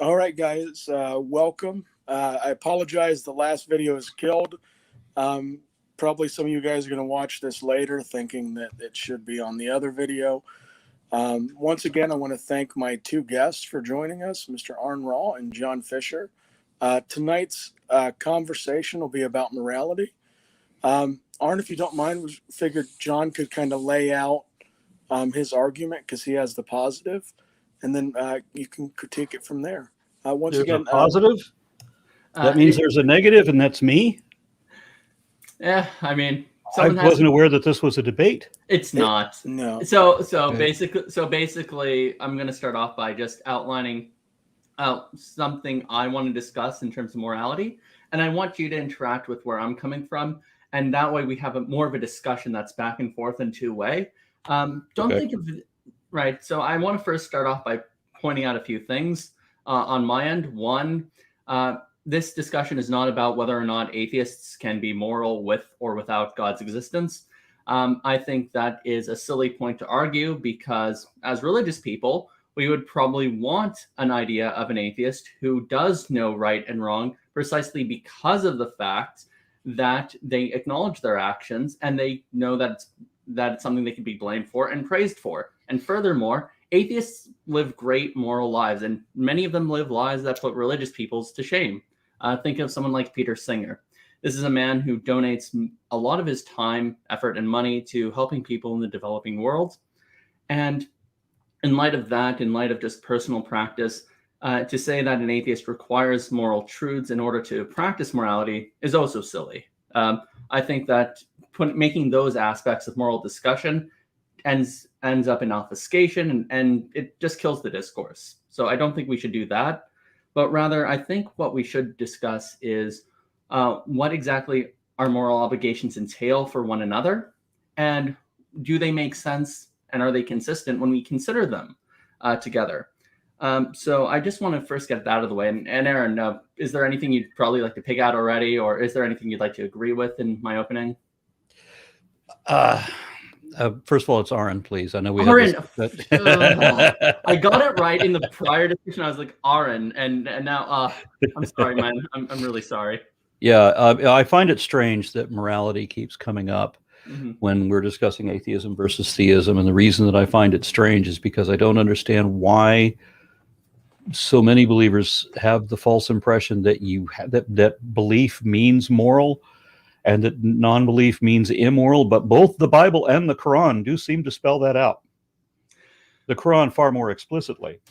All right, guys, welcome. I apologize. The last video is killed. Probably some of you guys are going to watch this later thinking that it should be on the other video. Once again, I want to thank my two guests for joining us, Mr. Aron Ra and John Fisher. Tonight's conversation will be about morality. Aron, if you don't mind, we figured John could kind of lay out his argument because he has the positive, and then you can critique it from there. Once there's again, a positive. That means there's a negative, and that's me. Yeah, I mean, I wasn't aware that this was a debate. It's not. No. So basically, I'm going to start off by just outlining something I want to discuss in terms of morality, and I want you to interact with where I'm coming from, and that way we have more of a discussion that's back and forth in two-way. Think of it, right. So I want to first start off by pointing out a few things on my end. One, this discussion is not about whether or not atheists can be moral with or without God's existence. I think that is a silly point to argue because as religious people, we would probably want an idea of an atheist who does know right and wrong precisely because of the fact that they acknowledge their actions and they know that it's something they can be blamed for and praised for. And furthermore, atheists live great moral lives, and many of them live lives that put religious peoples to shame. Think of someone like Peter Singer. This is a man who donates a lot of his time, effort, and money to helping people in the developing world. And in light of that, in light of just personal practice, to say that an atheist requires moral truths in order to practice morality is also silly. I think that making those aspects of moral discussion ends up in obfuscation, and it just kills the discourse. So I don't think we should do that. But rather, I think what we should discuss is what exactly our moral obligations entail for one another, and do they make sense, and are they consistent when we consider them together? So I just want to first get that out of the way. And Aron, is there anything you'd probably like to pick out already, or is there anything you'd like to agree with in my opening? First of all, it's Aron, please. I know we Aron. I got it right in the prior discussion. I was like Aron, and now I'm sorry, man. I'm really sorry. Yeah, I find it strange that morality keeps coming up when we're discussing atheism versus theism, and the reason that I find it strange is because I don't understand why so many believers have the false impression that that belief means moral, and that non-belief means immoral, but both the Bible and the Quran do seem to spell that out. The Quran far more explicitly.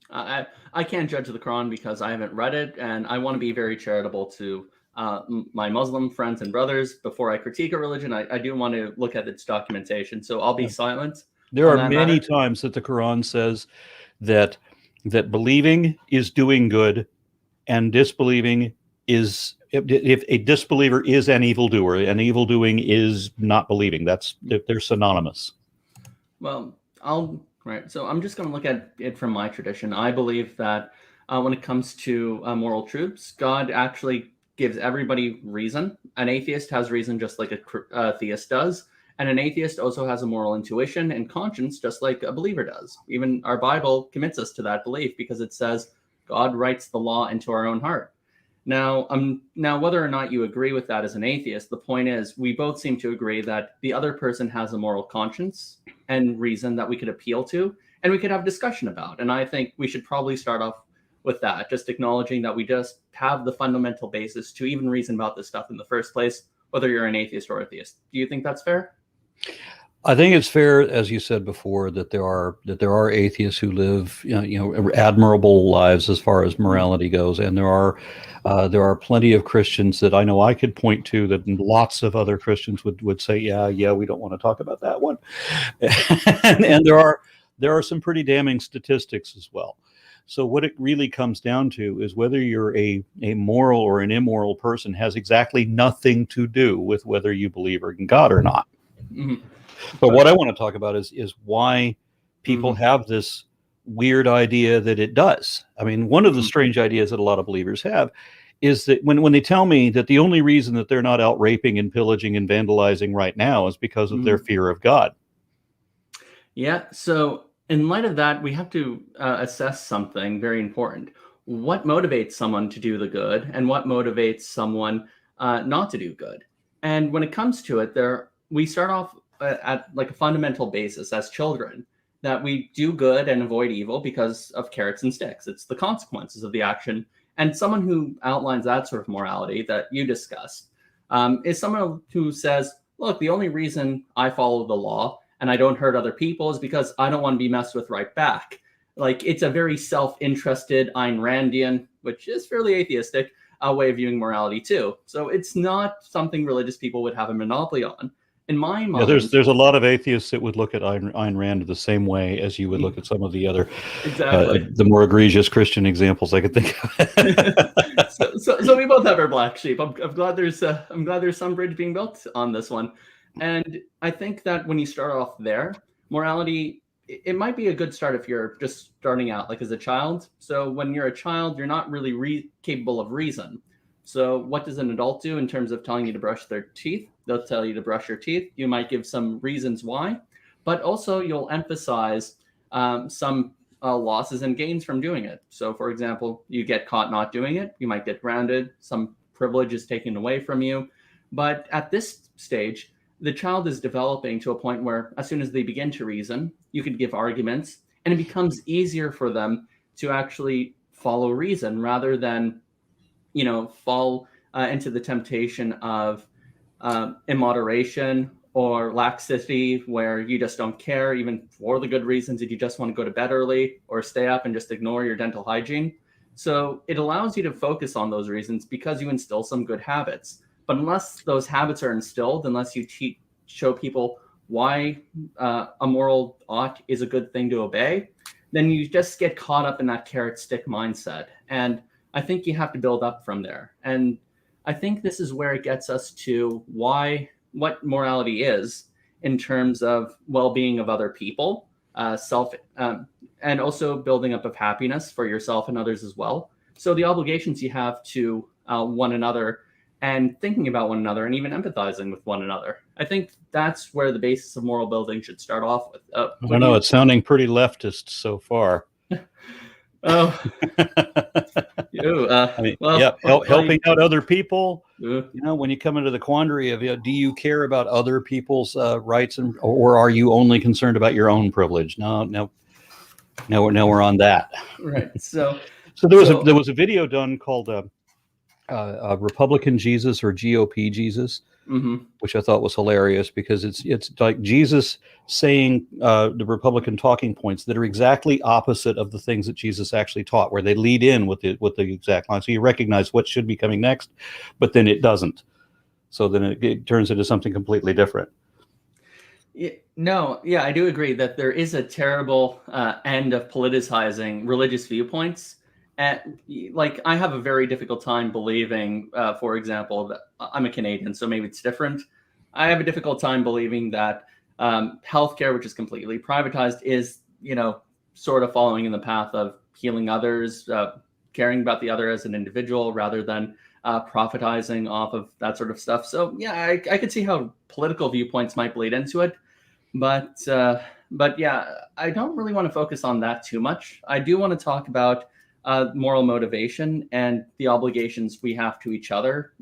I can't judge the Quran because I haven't read it, and I want to be very charitable to my Muslim friends and brothers. Before I critique a religion, I do want to look at its documentation, so I'll be silent. There are many times that the Quran says that believing is doing good, and disbelieving is, if a disbeliever is an evildoer, and evildoing is not believing. They're synonymous. Well, right. So I'm just going to look at it from my tradition. I believe that when it comes to moral truths, God actually gives everybody reason. An atheist has reason just like a theist does. And an atheist also has a moral intuition and conscience just like a believer does. Even our Bible commits us to that belief because it says God writes the law into our own heart. Now, whether or not you agree with that as an atheist, the point is we both seem to agree that the other person has a moral conscience and reason that we could appeal to, and we could have discussion about. And I think we should probably start off with that, just acknowledging that we just have the fundamental basis to even reason about this stuff in the first place, whether you're an atheist or a theist. Do you think that's fair? I think it's fair, as you said before, that there are atheists who live, admirable lives as far as morality goes, and there are plenty of Christians that I know I could point to that lots of other Christians would say, yeah, we don't want to talk about that one, and there are some pretty damning statistics as well. So what it really comes down to is whether you're a moral or an immoral person has exactly nothing to do with whether you believe in God or not. Mm-hmm. But what I want to talk about is why people have this weird idea that it does. I mean, one of the strange ideas that a lot of believers have is that when they tell me that the only reason that they're not out raping and pillaging and vandalizing right now is because of their fear of God. Yeah. So in light of that, we have to assess something very important. what motivates someone to do the good and what motivates someone not to do good. And when it comes to it, we start off at like a fundamental basis as children that we do good and avoid evil because of carrots and sticks. It's the consequences of the action. And someone who outlines that sort of morality that you discussed is someone who says, look, the only reason I follow the law and I don't hurt other people is because I don't want to be messed with right back. Like, it's a very self-interested Ayn Randian, which is fairly atheistic, way of viewing morality too. So it's not something religious people would have a monopoly on. In my mind, there's a lot of atheists that would look at Ayn Rand the same way as you would look at some of the other, the more egregious Christian examples I could think of. so we both have our black sheep. I'm glad there's some bridge being built on this one, and I think that when you start off there, morality, it might be a good start if you're just starting out, like as a child. So when you're a child, you're not really capable of reason. So what does an adult do in terms of telling you to brush their teeth? They'll tell you to brush your teeth. You might give some reasons why, but also you'll emphasize some losses and gains from doing it. So for example, you get caught not doing it, you might get grounded, some privilege is taken away from you. But at this stage, the child is developing to a point where as soon as they begin to reason, you can give arguments, and it becomes easier for them to actually follow reason rather than, fall into the temptation of immoderation or laxity, where you just don't care, even for the good reasons that you just want to go to bed early or stay up and just ignore your dental hygiene. So it allows you to focus on those reasons because you instill some good habits. But unless those habits are instilled, unless you show people why a moral ought is a good thing to obey, then you just get caught up in that carrot stick mindset. And I think you have to build up from there. And I think this is where it gets us to what morality is in terms of well-being of other people, and also building up of happiness for yourself and others as well. So the obligations you have to one another and thinking about one another and even empathizing with one another. I think that's where the basis of moral building should start off with. I don't know. It's sounding pretty leftist so far. Oh, helping out other people. When you come into the quandary of, do you care about other people's rights, or are you only concerned about your own privilege? No, we're on that. Right. So there was a video done called Republican Jesus or GOP Jesus, which I thought was hilarious because it's like Jesus saying the Republican talking points that are exactly opposite of the things that Jesus actually taught, where they lead in with the exact line. So you recognize what should be coming next, but then it doesn't. So then it turns into something completely different. I do agree that there is a terrible end of politicizing religious viewpoints. And like, I have a very difficult time believing, for example, that I'm a Canadian, so maybe it's different. I have a difficult time believing that healthcare, which is completely privatized, is, sort of following in the path of healing others, caring about the other as an individual rather than profitizing off of that sort of stuff. So yeah, I could see how political viewpoints might bleed into it, but yeah, I don't really want to focus on that too much. I do want to talk about moral motivation and the obligations we have to each other,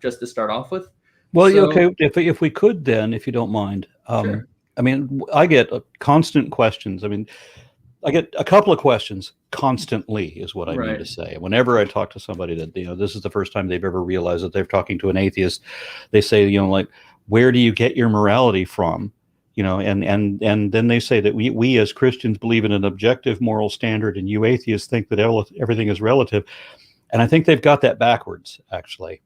just to start off with. Well, okay, if we could then, if you don't mind. Sure. I mean, I get constant questions. I mean, I get a couple of questions constantly is what I mean to say. Whenever I talk to somebody that, this is the first time they've ever realized that they're talking to an atheist, they say, like, where do you get your morality from? And then they say that we as Christians believe in an objective moral standard, and you atheists think that everything is relative. And I think they've got that backwards, actually.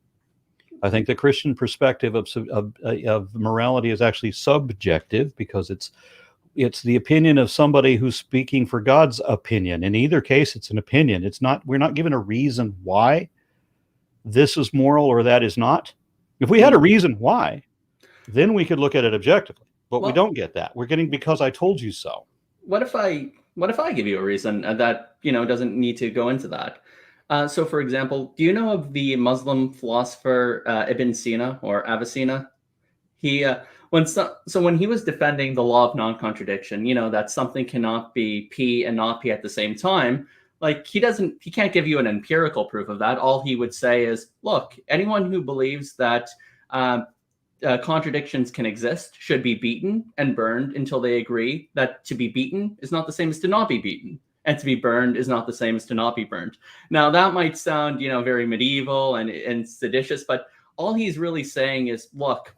I think the Christian perspective of morality is actually subjective, because it's the opinion of somebody who's speaking for God's opinion. In either case, it's an opinion. We're not given a reason why this is moral or that is not. If we had a reason why, then we could look at it objectively. But we don't get that. We're getting because I told you so. What if I give you a reason that doesn't need to go into that? So, for example, do you know of the Muslim philosopher Ibn Sina or Avicenna? When he was defending the law of non-contradiction, that something cannot be P and not P at the same time. like he can't give you an empirical proof of that. All he would say is, look, anyone who believes that contradictions can exist should be beaten and burned until they agree that to be beaten is not the same as to not be beaten, and to be burned is not the same as to not be burned. Now that might sound, very medieval and seditious, but all he's really saying is, look,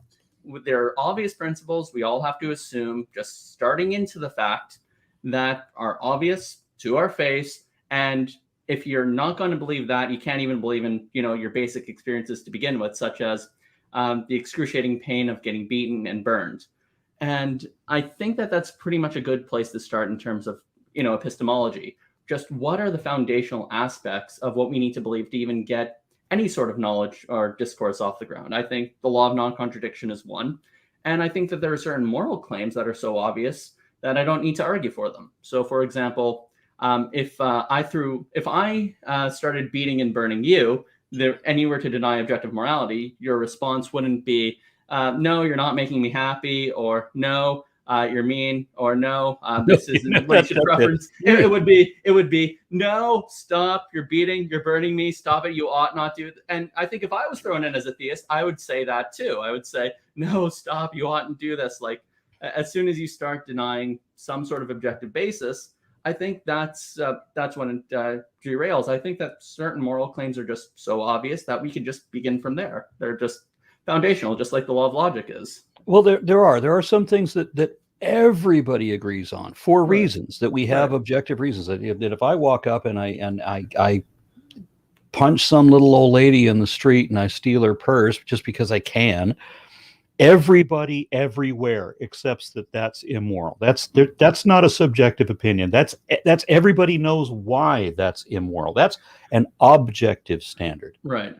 there are obvious principles we all have to assume, just starting into the fact that are obvious to our face. And if you're not going to believe that, you can't even believe in, your basic experiences to begin with, such as the excruciating pain of getting beaten and burned. And I think that that's pretty much a good place to start in terms of, epistemology. Just what are the foundational aspects of what we need to believe to even get any sort of knowledge or discourse off the ground? I think the law of non-contradiction is one. And I think that there are certain moral claims that are so obvious that I don't need to argue for them. So, for example, if I started beating and burning you, and you were to deny objective morality, your response wouldn't be, no, you're not making me happy, or no, you're mean, or no, this is an inflation preference. It would be, no, stop, you're beating, you're burning me, stop it, you ought not do it. And I think if I was thrown in as a theist, I would say that too. I would say, no, stop, you oughtn't do this. Like, as soon as you start denying some sort of objective basis, I think that's when it derails. I think that certain moral claims are just so obvious that we can just begin from there. They're just foundational, just like the law of logic is. Well, there are some things that everybody agrees on for reasons that we have objective reasons. That if I walk up and I punch some little old lady in the street and I steal her purse just because I can, everybody everywhere accepts that that's immoral. That's not a subjective opinion. That's everybody knows why that's immoral. That's an objective standard. Right.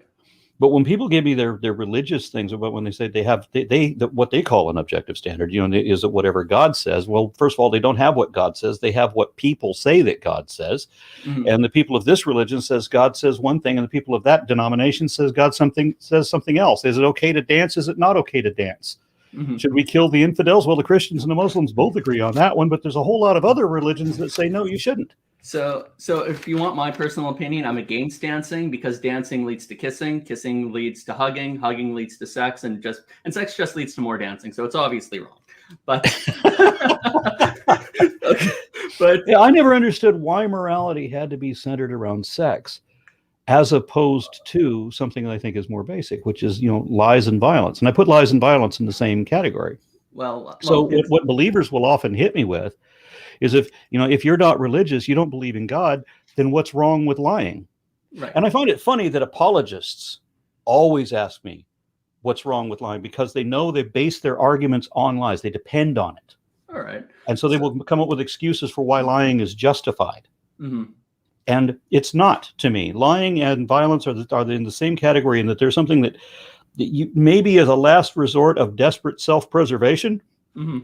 But when people give me their religious things about when they say they have what they call an objective standard, is it whatever God says? Well, first of all, they don't have what God says. They have what people say that God says. Mm-hmm. And the people of this religion says God says one thing, and the people of that denomination says God says something else. Is it okay to dance? Is it not okay to dance? Mm-hmm. Should we kill the infidels? Well, the Christians and the Muslims both agree on that one, but there's a whole lot of other religions that say no, you shouldn't. So if you want my personal opinion, I'm against dancing because dancing leads to kissing leads to hugging leads to sex, and sex just leads to more dancing. So it's obviously wrong. But yeah, I never understood why morality had to be centered around sex, as opposed to something that I think is more basic, which is lies and violence. And I put lies and violence in the same category. What believers will often hit me with is if you're not religious, you don't believe in God, then what's wrong with lying? Right. And I find it funny that apologists always ask me what's wrong with lying, because they know they base their arguments on lies. They depend on it. All right. And so they will come up with excuses for why lying is justified. Mm-hmm. And it's not, to me. Lying and violence are in the same category, in that there's something that you maybe as a last resort of desperate self-preservation. Mm-hmm.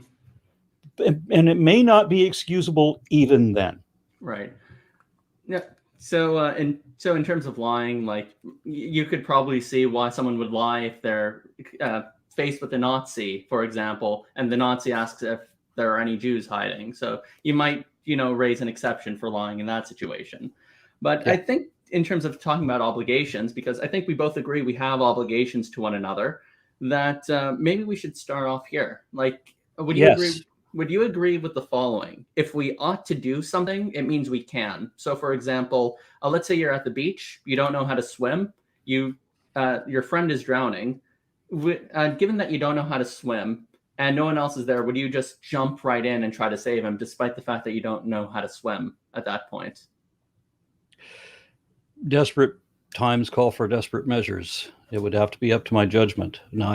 And it may not be excusable even then. Right. Yeah. So in terms of lying, like you could probably see why someone would lie if they're faced with a Nazi, for example, and the Nazi asks if there are any Jews hiding. So you might, raise an exception for lying in that situation. But yeah. I think in terms of talking about obligations, because I think we both agree we have obligations to one another, that maybe we should start off here. Like, would you agree? Would you agree with the following? If we ought to do something, it means we can. So, for example, let's say you're at the beach, you don't know how to swim, your friend is drowning. Given that you don't know how to swim and no one else is there, would you just jump right in and try to save him, despite the fact that you don't know how to swim at that point? Desperate times call for desperate measures. It would have to be up to my judgment. Now,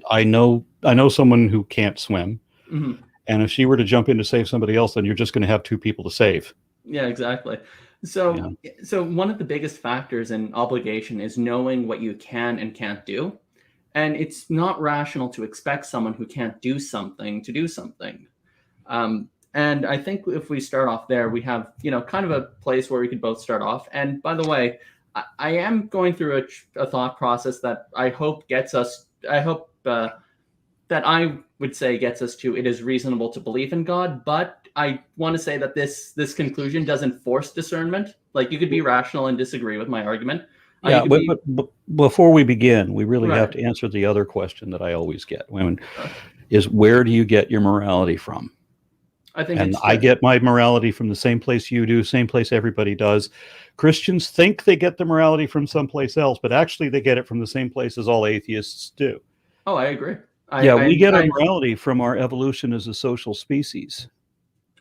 I know someone who can't swim. Mm-hmm. And if she were to jump in to save somebody else, then you're just going to have two people to save. Yeah, exactly. So one of the biggest factors in obligation is knowing what you can and can't do. And it's not rational to expect someone who can't do something to do something. And I think if we start off there, we have, kind of a place where we could both start off. And by the way, I am going through a thought process that I hope gets us, that I would say gets us to, it is reasonable to believe in God, but I want to say that this conclusion doesn't force discernment. Like, you could be rational and disagree with my argument. Yeah, but before we begin, we really have Right. to answer the other question that I always get, women, Uh, is where do you get your morality from? I think And it's I get my morality from the same place you do, same place everybody does. Christians think they get their morality from someplace else, but actually they get it from the same place as all atheists do. Oh, I agree. We get our morality from our evolution as a social species.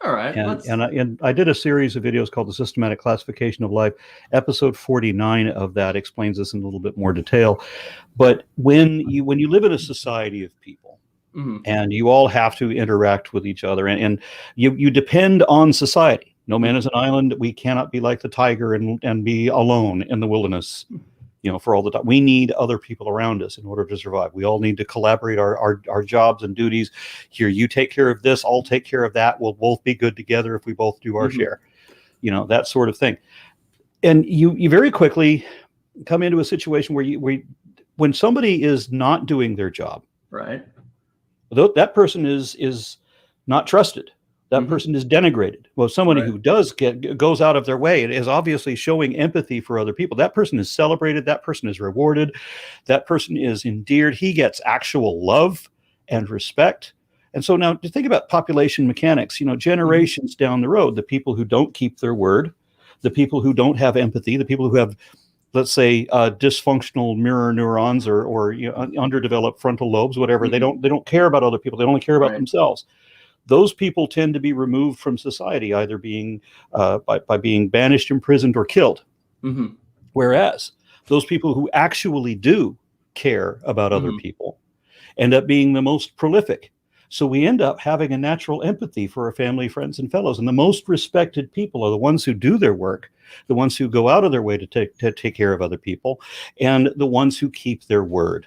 All right. And I did a series of videos called The Systematic Classification of Life. Episode 49 of that explains this in a little bit more detail. But when you live in a society of people, mm-hmm. and you all have to interact with each other, and you depend on society. No man is an island. We cannot be like the tiger and be alone in the wilderness, for all the time. We need other people around us in order to survive. We all need to collaborate our jobs and duties. Here, you take care of this, I'll take care of that. We'll both be good together if we both do our share, that sort of thing. And you very quickly come into a situation where when somebody is not doing their job, right, that person is not trusted. That person is denigrated. Well, somebody who goes out of their way is obviously showing empathy for other people. That person is celebrated. That person is rewarded. That person is endeared. He gets actual love and respect. And so now to think about population mechanics, generations down the road, the people who don't keep their word, the people who don't have empathy, the people who have, let's say, dysfunctional mirror neurons or underdeveloped frontal lobes, whatever. They don't care about other people. They only care about themselves. Those people tend to be removed from society, either being by being banished, imprisoned, or killed. Mm-hmm. Whereas those people who actually do care about other people end up being the most prolific. So we end up having a natural empathy for our family, friends, and fellows. And the most respected people are the ones who do their work, the ones who go out of their way to take care of other people, and the ones who keep their word,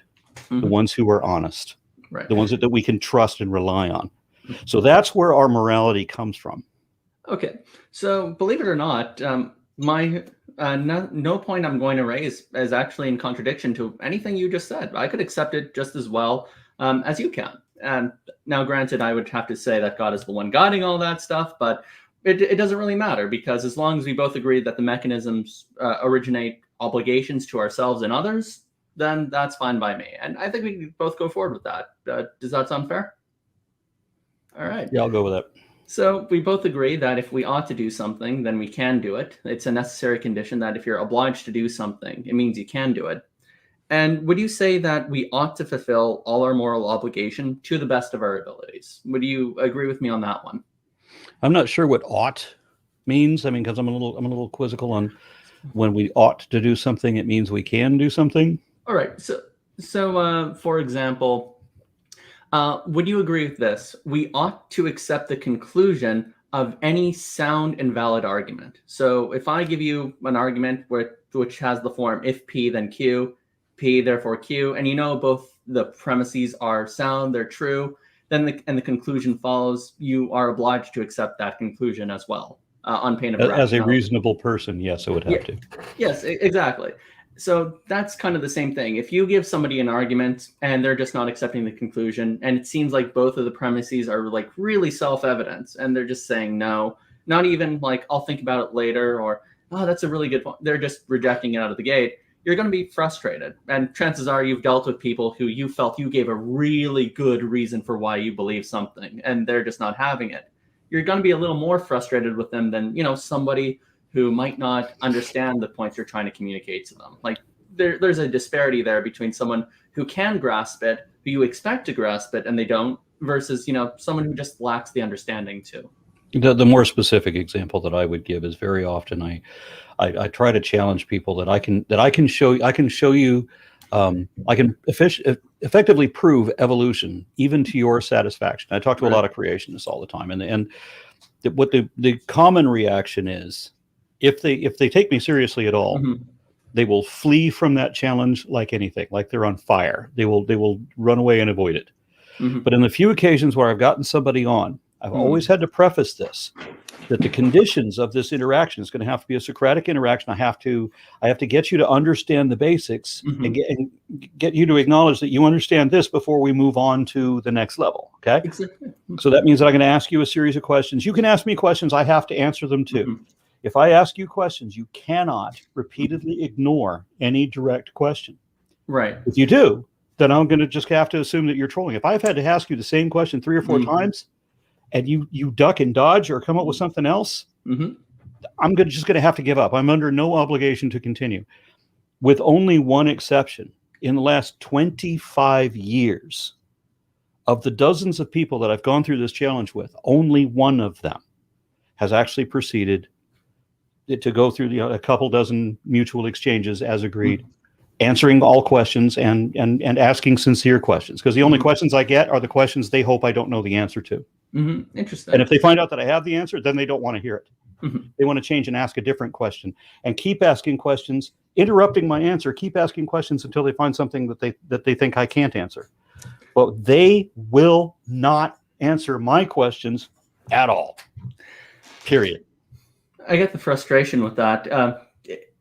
the ones who are honest, the ones that we can trust and rely on. So that's where our morality comes from. Okay. So believe it or not, my no point I'm going to raise is actually in contradiction to anything you just said. I could accept it just as well as you can. And now, granted, I would have to say that God is the one guiding all that stuff, but it doesn't really matter, because as long as we both agree that the mechanisms originate obligations to ourselves and others, then that's fine by me. And I think we can both go forward with that. Does that sound fair? All right. Yeah, I'll go with that. So we both agree that if we ought to do something, then we can do it. It's a necessary condition that if you're obliged to do something, it means you can do it. And would you say that we ought to fulfill all our moral obligation to the best of our abilities? Would you agree with me on that one? I'm not sure what ought means. I mean, because I'm a little quizzical on when we ought to do something, it means we can do something. All right. So for example, would you agree with this? We ought to accept the conclusion of any sound and valid argument. So if I give you an argument which has the form if P, then Q, P, therefore Q, and both the premises are sound, they're true, then the conclusion follows, you are obliged to accept that conclusion as well, on pain of As a rationality. reasonable person, yes, I would have to. Yes, exactly. So that's kind of the same thing. If you give somebody an argument and they're just not accepting the conclusion, and it seems like both of the premises are like really self-evident, and they're just saying no, not even like I'll think about it later, or oh, that's a really good point. They're just rejecting it out of the gate. You're going to be frustrated. And chances are you've dealt with people who you felt you gave a really good reason for why you believe something, and they're just not having it. You're going to be a little more frustrated with them than, somebody who might not understand the points you're trying to communicate to them. Like there's a disparity there between someone who can grasp it, who you expect to grasp it, and they don't, versus, someone who just lacks the understanding too. The more specific example that I would give is very often I try to challenge people that I can show you I can effectively prove evolution even to your satisfaction. I talk to a lot of creationists all the time, and what the common reaction is, if they take me seriously at all, they will flee from that challenge like anything, like they're on fire. They will run away and avoid it. But in the few occasions where I've gotten somebody on, I've always had to preface this. that the conditions of this interaction is going to have to be a Socratic interaction. I have to get you to understand the basics and get you to acknowledge that you understand this before we move on to the next level. Okay. Exactly. So that means that I'm going to ask you a series of questions. You can ask me questions. I have to answer them too. If I ask you questions, you cannot repeatedly ignore any direct question. Right. If you do, then I'm going to just have to assume that you're trolling. If I've had to ask you the same question 3 or 4 times, and you duck and dodge or come up with something else, I'm just going to have to give up. I'm under no obligation to continue. With only one exception, in the last 25 years, of the dozens of people that I've gone through this challenge with, only one of them has actually proceeded to go through a couple dozen mutual exchanges as agreed, answering all questions and asking sincere questions. Because the only questions I get are the questions they hope I don't know the answer to. Interesting. And if they find out that I have the answer, then they don't want to hear it. They want to change and ask a different question and keep asking questions, interrupting my answer, keep asking questions until they find something that they think I can't answer. But they will not answer my questions at all. Period. I get the frustration with that.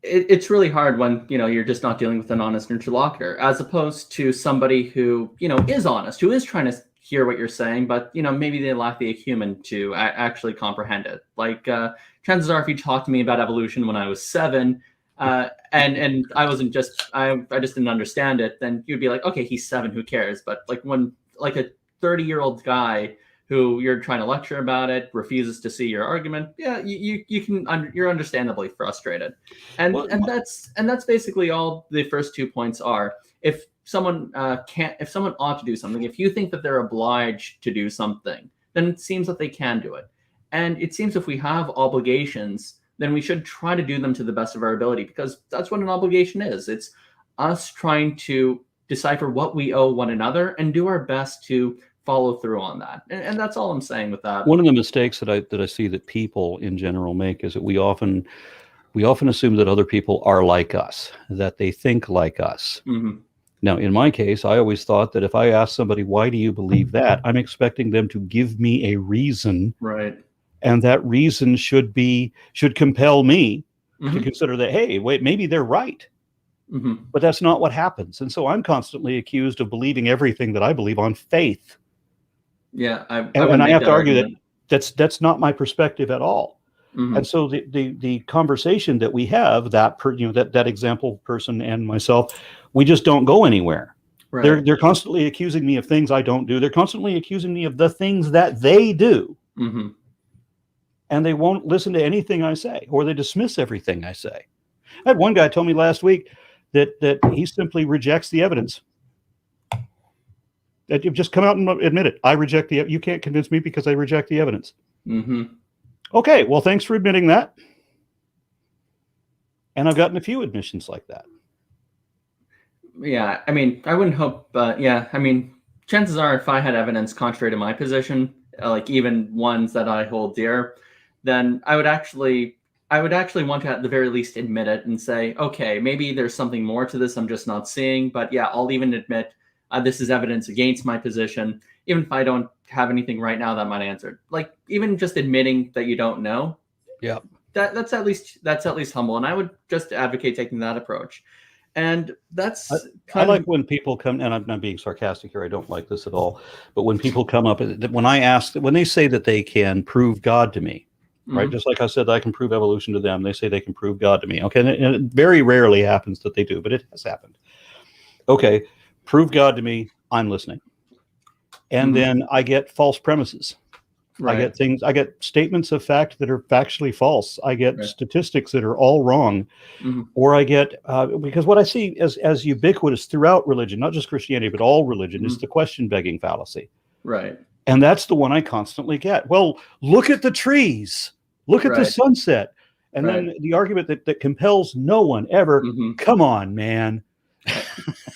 It's really hard when you're just not dealing with an honest interlocutor, as opposed to somebody who is honest, who is trying to hear what you're saying, but maybe they lack the acumen to actually comprehend it. Like chances are, if you talked to me about evolution when I was 7, and I wasn't just I just didn't understand it, then you'd be like, okay, he's 7, who cares? But when a 30-year-old guy who you're trying to lecture about it refuses to see your argument, you're understandably frustrated, and that's basically all the first 2 points are. If someone if someone ought to do something, if you think that they're obliged to do something, then it seems that they can do it. And it seems if we have obligations, then we should try to do them to the best of our ability, because that's what an obligation is. It's us trying to decipher what we owe one another and do our best to follow through on that. And that's all I'm saying with that. One of the mistakes that I see that people in general make is that we often assume that other people are like us, that they think like us. Now, in my case, I always thought that if I ask somebody, why do you believe that? I'm expecting them to give me a reason. Right. And that reason should compel me to consider that, hey, wait, maybe they're right. But that's not what happens. And so I'm constantly accused of believing everything that I believe on faith. Yeah. I have to argue that's not my perspective at all. And so the conversation that we have, that example person and myself, we just don't go anywhere. Right. They're constantly accusing me of things I don't do. They're constantly accusing me of the things that they do. And they won't listen to anything I say, or they dismiss everything I say. I had one guy tell me last week that he simply rejects the evidence. That you've just come out and admit it. I reject you can't convince me because I reject the evidence. Okay, well, thanks for admitting that. And I've gotten a few admissions like that. Yeah, I mean, I wouldn't hope, but yeah, I mean, chances are if I had evidence contrary to my position, like even ones that I hold dear, then I would actually want to at the very least admit it and say, okay, maybe there's something more to this I'm just not seeing. But yeah, I'll even admit this is evidence against my position, even if I don't have anything right now that might answer it. Like even just admitting that you don't know. Yeah. That's at least humble. And I would just advocate taking that approach. And that's I like when people come, and I'm not being sarcastic here, I don't like this at all, but when people come up, when they say that they can prove God to me, right? Just like I said, I can prove evolution to them. They say they can prove God to me. Okay. And it very rarely happens that they do, but it has happened. Okay. Prove God to me. I'm listening. And then I get false premises. Right. I get statements of fact that are factually false. I get statistics that are all wrong. Or I get, because what I see as ubiquitous throughout religion, not just Christianity, but all religion, is the question begging fallacy. Right. And that's the one I constantly get. Well, look at the trees. Look at the sunset. And then the argument that compels no one ever, come on, man.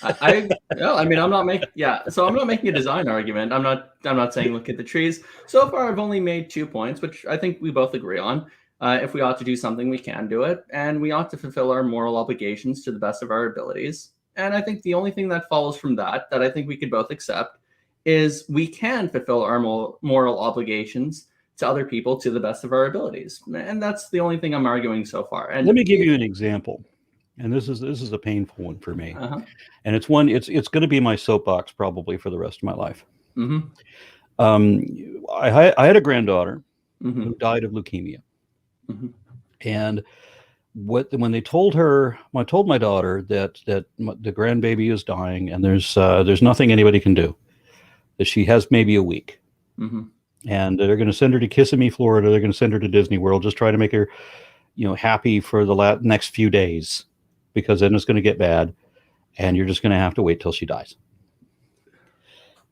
I'm not making a design argument. I'm not saying look at the trees. So far, I've only made 2 points, which I think we both agree on. If we ought to do something, we can do it, and we ought to fulfill our moral obligations to the best of our abilities. And I think the only thing that follows from that I think we could both accept is we can fulfill our moral obligations to other people to the best of our abilities. And that's the only thing I'm arguing so far. And let me give you an example. And this is a painful one for me. And it's going to be my soapbox probably for the rest of my life. I had a granddaughter who died of leukemia. And when they told my daughter that the grandbaby is dying and there's nothing anybody can do, that she has maybe a week, and they're going to send her to Kissimmee, Florida. They're going to send her to Disney World, just try to make her, happy for the next few days, because then it's going to get bad, and you're just going to have to wait till she dies.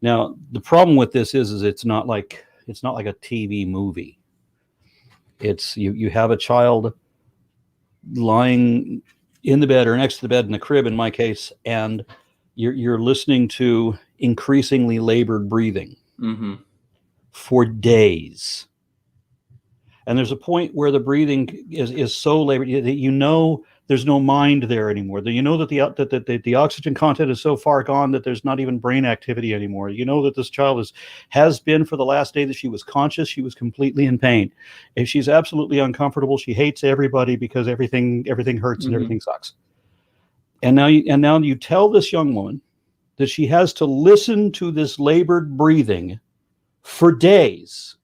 Now, the problem with this is it's not like a TV movie. It's you have a child lying in the bed or next to the bed in the crib, in my case, and you're listening to increasingly labored breathing for days. And there's a point where the breathing is so labored that there's no mind there anymore. That the oxygen content is so far gone that there's not even brain activity anymore. That this child has been, for the last day that she was conscious, she was completely in pain. If she's absolutely uncomfortable, she hates everybody because everything hurts and everything sucks. And now you tell this young woman that she has to listen to this labored breathing for days,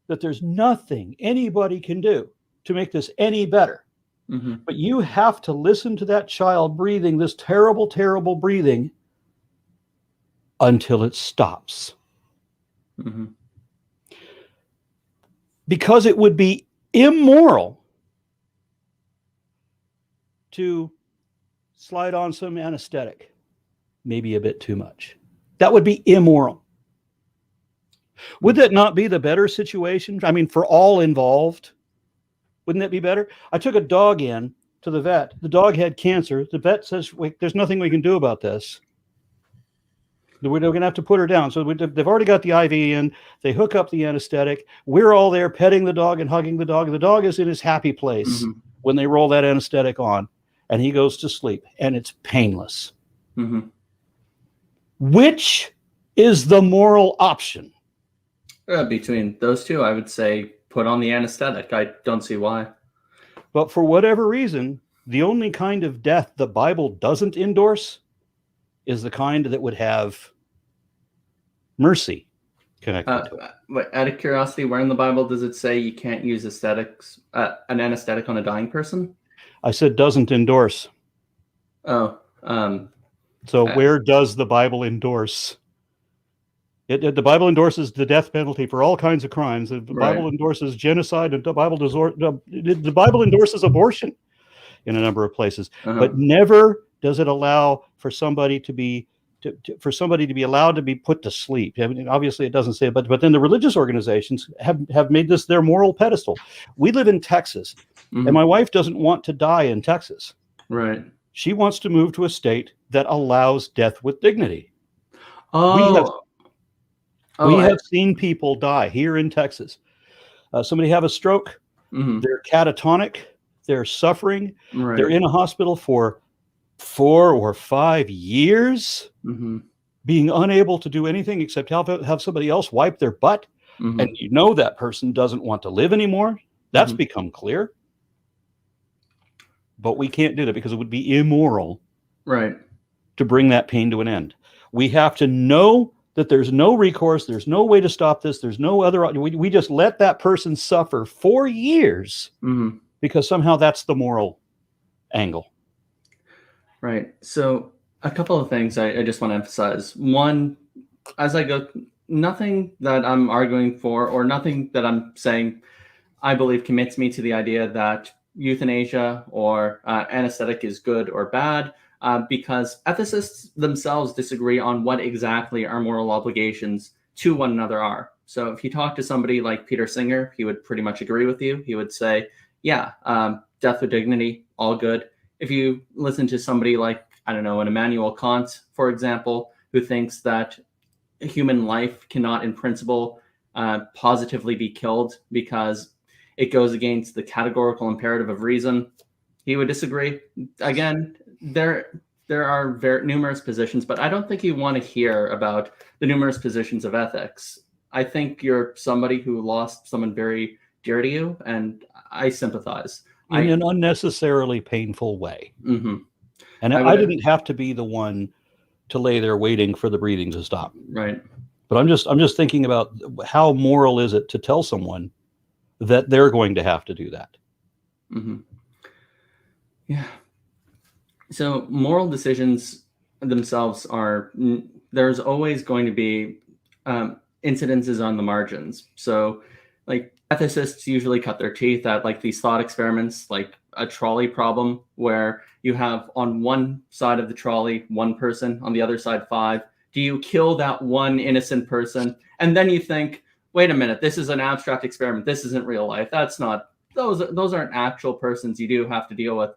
that there's nothing anybody can do to make this any better. But you have to listen to that child breathing this terrible, terrible breathing until it stops. Because it would be immoral to slide on some anesthetic, maybe a bit too much. That would be immoral. Would that not be the better situation? I mean, for all involved? Wouldn't that be better? I took a dog in to the vet. The dog had cancer. The vet says, wait, there's nothing we can do about this. We're going to have to put her down. So they've already got the IV in. They hook up the anesthetic. We're all there petting the dog and hugging the dog. The dog is in his happy place when they roll that anesthetic on, and he goes to sleep, and it's painless. Which is the moral option? Between those two, I would say put on the anesthetic. I don't see why. But for whatever reason, the only kind of death the Bible doesn't endorse is the kind that would have mercy connected to it. Out of curiosity, where in the Bible does it say you can't use an anesthetic on a dying person? I said doesn't endorse. So where does the Bible endorse? The Bible endorses the death penalty for all kinds of crimes. The Bible endorses genocide, and the Bible endorses abortion in a number of places, but never does it allow for somebody to be allowed to be put to sleep. I mean, obviously, it doesn't say it, but then the religious organizations have made this their moral pedestal. We live in Texas, and my wife doesn't want to die in Texas. Right. She wants to move to a state that allows death with dignity. We have seen people die here in Texas. Somebody have a stroke. They're catatonic. They're suffering. They're in a hospital for 4 or 5 years, being unable to do anything except have somebody else wipe their butt. And that person doesn't want to live anymore. That's become clear. But we can't do that because it would be immoral to bring that pain to an end. We have to know that there's no recourse, there's no way to stop this, there's no other, we just let that person suffer for years because somehow that's the moral angle. Right. So a couple of things I just want to emphasize. One, as I go, nothing that I'm arguing for or nothing that I'm saying I believe commits me to the idea that euthanasia or anesthetic is good or bad. Because ethicists themselves disagree on what exactly our moral obligations to one another are. So if you talk to somebody like Peter Singer, he would pretty much agree with you. He would say, yeah, death with dignity, all good. If you listen to somebody like, I don't know, an Immanuel Kant, for example, who thinks that human life cannot in principle positively be killed because it goes against the categorical imperative of reason, he would disagree. Again, there are numerous positions, but I don't think you want to hear about the numerous positions of ethics. I think you're somebody who lost someone very dear to you, and I sympathize. In an unnecessarily painful way. Mm-hmm. And I didn't have to be the one to lay there waiting for the breathing to stop. Right. But I'm just thinking about how moral is it to tell someone that they're going to have to do that. Mm-hmm. Yeah. So moral decisions themselves are, there's always going to be incidences on the margins. So like ethicists usually cut their teeth at like these thought experiments, like a trolley problem, where you have on one side of the trolley, one person, on the other side, 5. Do you kill that one innocent person? And then you think, wait a minute, this is an abstract experiment. This isn't real life. That's not, those aren't actual persons you do have to deal with.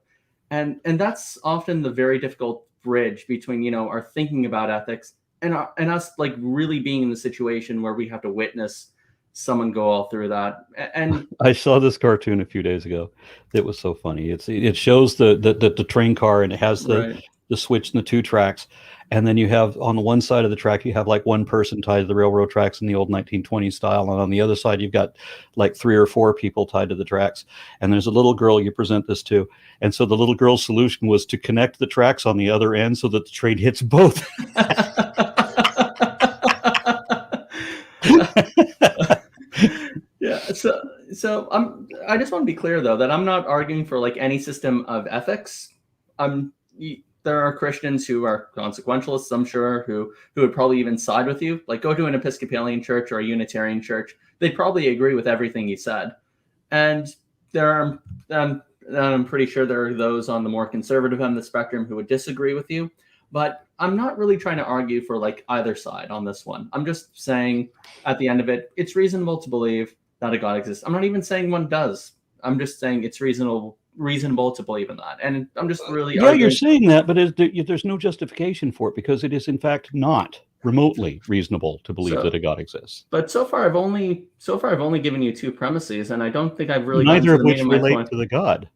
And that's often the very difficult bridge between, you know, our thinking about ethics and us like really being in the situation where we have to witness someone go all through that. And I saw this cartoon a few days ago. It was so funny. It shows the train car, and it has the switch and the 2 tracks. And then you have on the one side of the track, you have like one person tied to the railroad tracks in the old 1920s style. And on the other side, you've got like 3 or 4 people tied to the tracks. And there's a little girl you present this to. And so the little girl's solution was to connect the tracks on the other end so that the train hits both. Yeah. So I just want to be clear though, that I'm not arguing for like any system of ethics. There are Christians who are consequentialists, I'm sure, who would probably even side with you. Like go to an Episcopalian church or a Unitarian church. They'd probably agree with everything you said. And there are, I'm pretty sure there are those on the more conservative end of the spectrum who would disagree with you. But I'm not really trying to argue for like either side on this one. I'm just saying at the end of it, it's reasonable to believe that a God exists. I'm not even saying one does. I'm just saying it's reasonable to believe in that. And I'm just really arguing. You're saying that, but there's no justification for it, because it is in fact not remotely reasonable to believe that a God exists. But so far I've only given you 2 premises, and I don't think I've really neither of which relate to the God.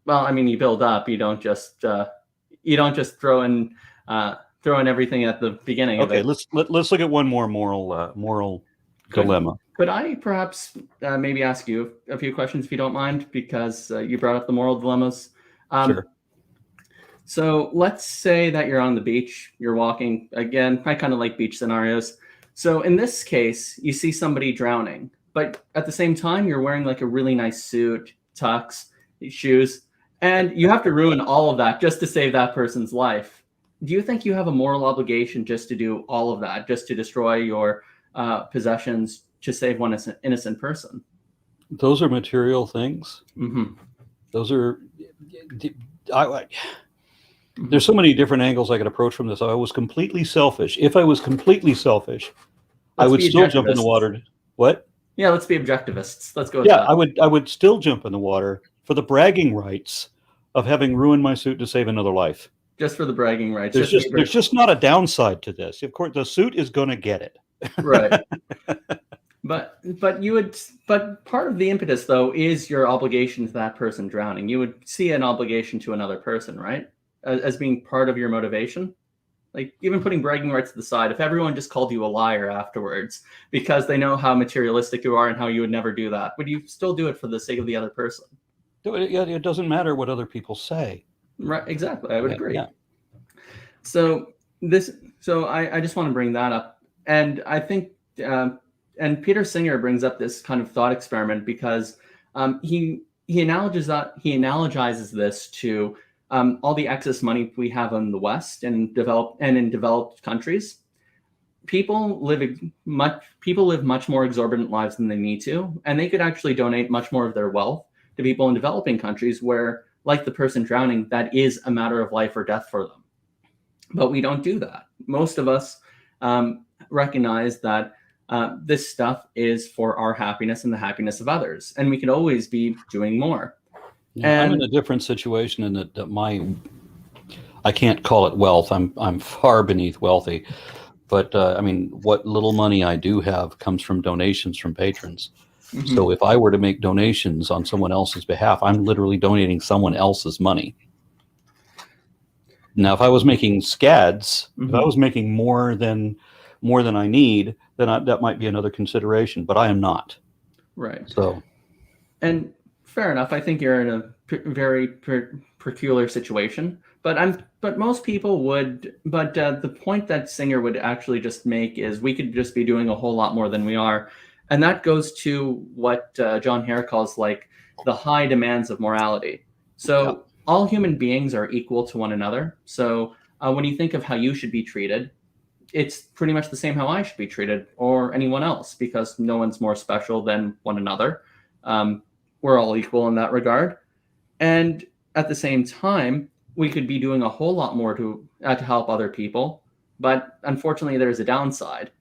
Well, I mean, you build up. You don't just throw in everything at the beginning. Okay, of it. let's look at one more moral dilemma. Could I perhaps maybe ask you a few questions, if you don't mind, because you brought up the moral dilemmas? Sure. So let's say that you're on the beach, you're walking. Again, I kind of like beach scenarios. So in this case, you see somebody drowning, but at the same time, you're wearing like a really nice suit, tux, shoes, and you have to ruin all of that just to save that person's life. Do you think you have a moral obligation just to do all of that, just to destroy your possessions to save one innocent person? Those are material things. Mm-hmm. Those are. There's so many different angles I could approach from this. I was completely selfish. If I was completely selfish, I would still jump in the water. What? Yeah, let's be objectivists. Let's go with that. Yeah, I would still jump in the water for the bragging rights of having ruined my suit to save another life. Just for the bragging rights. There's just not a downside to this. Of course, the suit is going to get it. Right. But part of the impetus though is your obligation to that person drowning. You would see an obligation to another person, right? As being part of your motivation. Like even putting bragging rights to the side, if everyone just called you a liar afterwards because they know how materialistic you are and how you would never do that, would you still do it for the sake of the other person? It doesn't matter what other people say. Right, exactly. I would agree. Yeah. So I just want to bring that up. And I think, and Peter Singer brings up this kind of thought experiment because he analogizes this to all the excess money we have in the West and in developed countries. People live much more exorbitant lives than they need to, and they could actually donate much more of their wealth to people in developing countries where, like the person drowning, that is a matter of life or death for them. But we don't do that. Most of us recognize that this stuff is for our happiness and the happiness of others, and we could always be doing more. Yeah, I'm in a different situation in that I can't call it wealth. I'm far beneath wealthy, but I mean, what little money I do have comes from donations from patrons. Mm-hmm. So if I were to make donations on someone else's behalf, I'm literally donating someone else's money. Now, if I was making scads, if I was making more than more than I need, then that might be another consideration. But I am not. Right. So, and fair enough. I think you're in a very peculiar situation. But most people would. But the point that Singer would actually just make is we could just be doing a whole lot more than we are, and that goes to what John Hare calls like the high demands of morality. So all human beings are equal to one another. So when you think of how you should be treated, it's pretty much the same how I should be treated or anyone else, because no one's more special than one another. We're all equal in that regard. And at the same time, we could be doing a whole lot more to help other people. But unfortunately, there's a downside.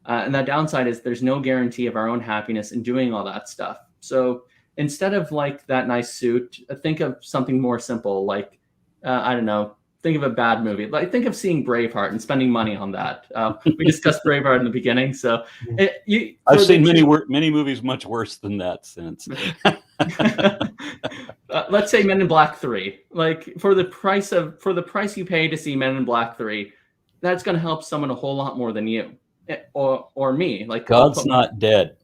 And that downside is there's no guarantee of our own happiness in doing all that stuff. So instead of like that nice suit, think of something more simple, like, I don't know, think of a bad movie. Like, think of seeing Braveheart and spending money on that. We discussed Braveheart in the beginning. So I've seen many movies much worse than that since. Let's say Men in Black 3. Like, for the price you pay to see Men in Black 3, that's going to help someone a whole lot more than you or me. Like, God's not dead.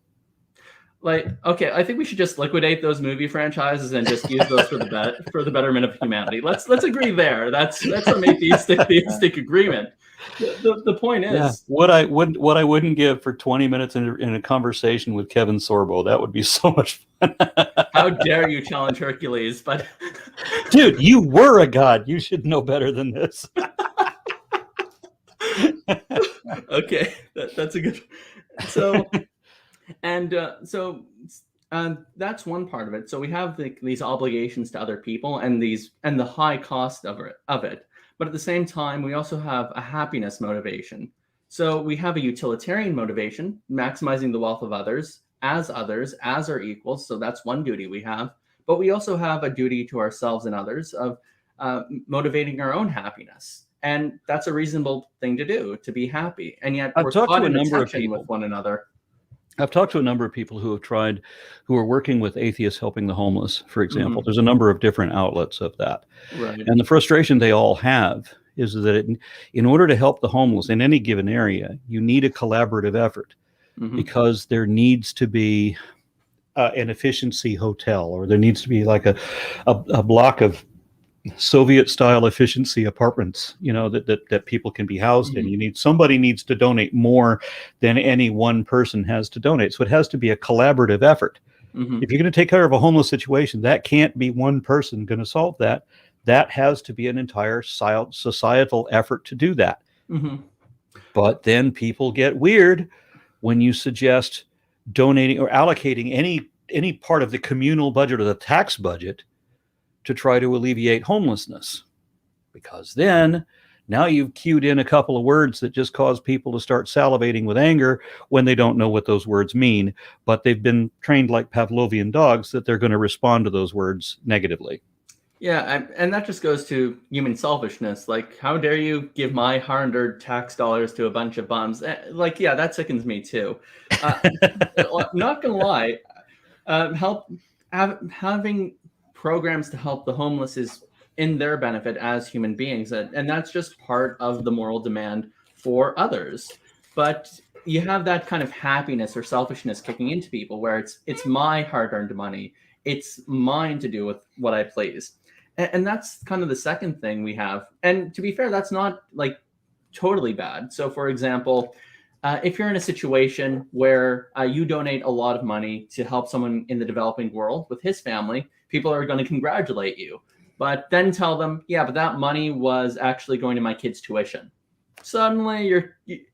Like, okay, I think we should just liquidate those movie franchises and just use those for the betterment of humanity. Let's agree there. That's some theistic agreement. The point is, what I wouldn't give for 20 minutes in a conversation with Kevin Sorbo. That would be so much fun. How dare you challenge Hercules? But dude, you were a god. You should know better than this. Okay, that's a good. So. And that's one part of it. So we have these obligations to other people and the high cost of it. But at the same time, we also have a happiness motivation. So we have a utilitarian motivation, maximizing the wealth of others as our equals. So that's one duty we have. But we also have a duty to ourselves and others of motivating our own happiness. And that's a reasonable thing to do, to be happy. And yet we're caught in a tension with one another. I've talked to a number of people who are working with atheists helping the homeless, for example. There's a number of different outlets of that. Right. And the frustration they all have is that in order to help the homeless in any given area, you need a collaborative effort because there needs to be an efficiency hotel, or there needs to be like a block of Soviet-style efficiency apartments, that people can be housed in. Somebody needs to donate more than any one person has to donate. So it has to be a collaborative effort. If you're going to take care of a homeless situation, that can't be one person going to solve that. That has to be an entire societal effort to do that. But then people get weird when you suggest donating or allocating any part of the communal budget or the tax budget to try to alleviate homelessness, because then now you've cued in a couple of words that just cause people to start salivating with anger when they don't know what those words mean, but they've been trained like Pavlovian dogs that they're going to respond to those words negatively. Yeah, and that just goes to human selfishness. Like, how dare you give my hard-earned tax dollars to a bunch of bums? Like, yeah, that sickens me too. Not gonna lie, having programs to help the homeless is in their benefit as human beings, and that's just part of the moral demand for others. But you have that kind of happiness or selfishness kicking into people where it's my hard-earned money, it's mine to do with what I please, and that's kind of the second thing we have. And to be fair, that's not like totally bad. So for example, if you're in a situation where you donate a lot of money to help someone in the developing world with his family, people are going to congratulate you, but then tell them, yeah, but that money was actually going to my kid's tuition. Suddenly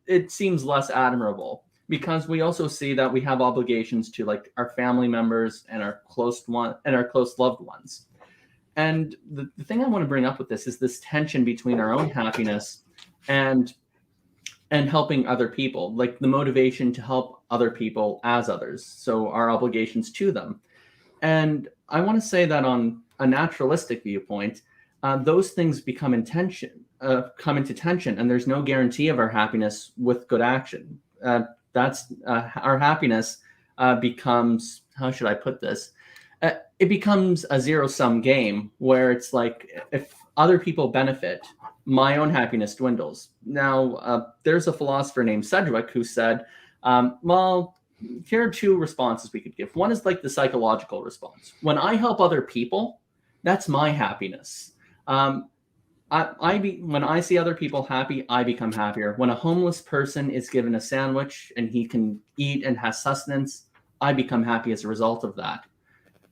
it seems less admirable, because we also see that we have obligations to like our family members and our close loved ones. And the thing I want to bring up with this is this tension between our own happiness and helping other people, like the motivation to help other people as others. So our obligations to them. And I want to say that on a naturalistic viewpoint, those things come into tension, and there's no guarantee of our happiness with good action. Our happiness becomes, how should I put this? It becomes a zero-sum game where it's like, if other people benefit, my own happiness dwindles. Now, there's a philosopher named Sedgwick who said, well, here are two responses we could give. One is like the psychological response. When I help other people, that's my happiness. When I see other people happy, I become happier. When a homeless person is given a sandwich and he can eat and has sustenance, I become happy as a result of that.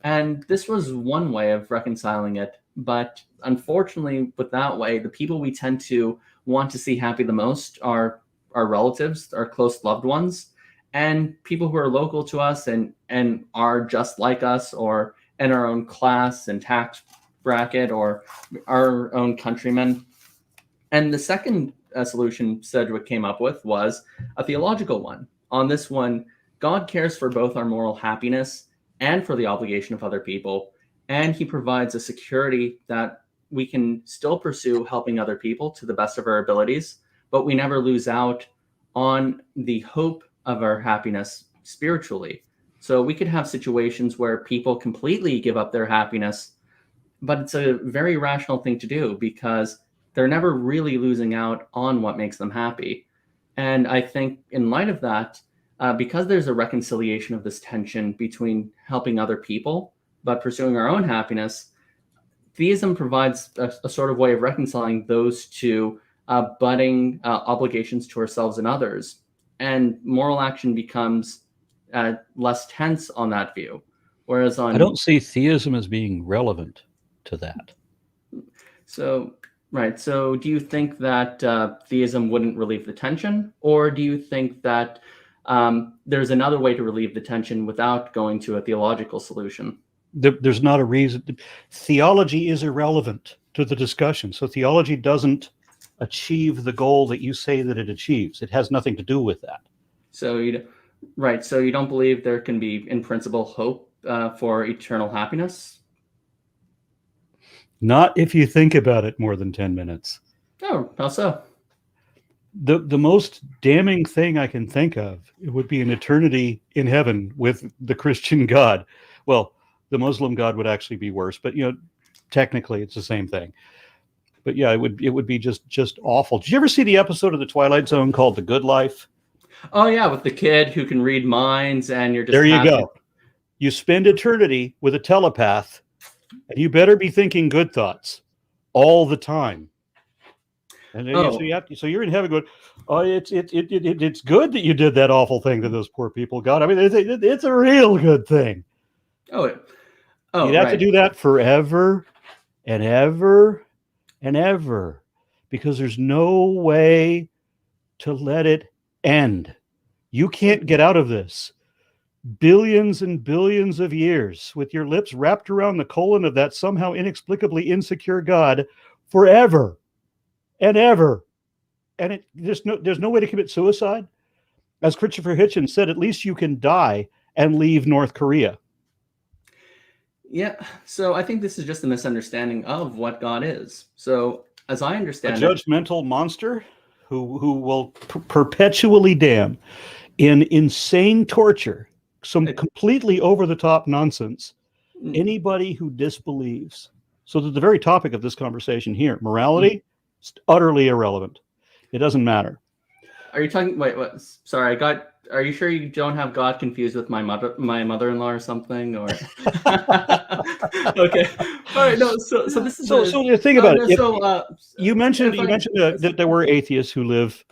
And this was one way of reconciling it. But unfortunately, with that way, the people we tend to want to see happy the most are our relatives, our close loved ones, and people who are local to us and are just like us or in our own class and tax bracket or our own countrymen. And the second solution Sedgwick came up with was a theological one. On this one, God cares for both our moral happiness and for the obligation of other people. And he provides a security that we can still pursue helping other people to the best of our abilities, but we never lose out on the hope of our happiness spiritually. So we could have situations where people completely give up their happiness, but it's a very rational thing to do because they're never really losing out on what makes them happy. And I think in light of that, because there's a reconciliation of this tension between helping other people but pursuing our own happiness, theism provides a sort of way of reconciling those two budding obligations to ourselves and others. And moral action becomes less tense on that view. Whereas on... I don't see theism as being relevant to that. So, right. So do you think that theism wouldn't relieve the tension? Or do you think that there's another way to relieve the tension without going to a theological solution? There's not a reason. Theology is irrelevant to the discussion. So theology doesn't achieve the goal that you say that it achieves. It has nothing to do with that. So right. So you don't believe there can be, in principle, hope for eternal happiness? Not if you think about it more than 10 minutes. Oh, how so? The most damning thing I can think of, it would be an eternity in heaven with the Christian God. Well, the Muslim God would actually be worse, but technically it's the same thing. But yeah, it would be just awful. Did you ever see the episode of The Twilight Zone called The Good Life? Oh yeah, with the kid who can read minds, and you're just there. happy. You go. You spend eternity with a telepath, and you better be thinking good thoughts all the time. And then so you're in heaven going, oh, it's good that you did that awful thing to those poor people, God. I mean, it's a real good thing. You'd have to do that forever and ever and ever, because there's no way to let it end. You can't get out of this. Billions and billions of years with your lips wrapped around the colon of that somehow inexplicably insecure God forever and ever. And there's no way to commit suicide. As Christopher Hitchens said, at least you can die and leave North Korea. Yeah, so I think this is just a misunderstanding of what God is. So as I understand a judgmental monster who will perpetually damn in insane torture, some completely over-the-top nonsense, anybody who disbelieves. So that the very topic of this conversation here, morality, is utterly irrelevant. It doesn't matter. Are you talking? Wait, what? Sorry, are you sure you don't have God confused with my mother-in-law or something? Or okay, all right. No, so this is so think about it. You mentioned that there were atheists who live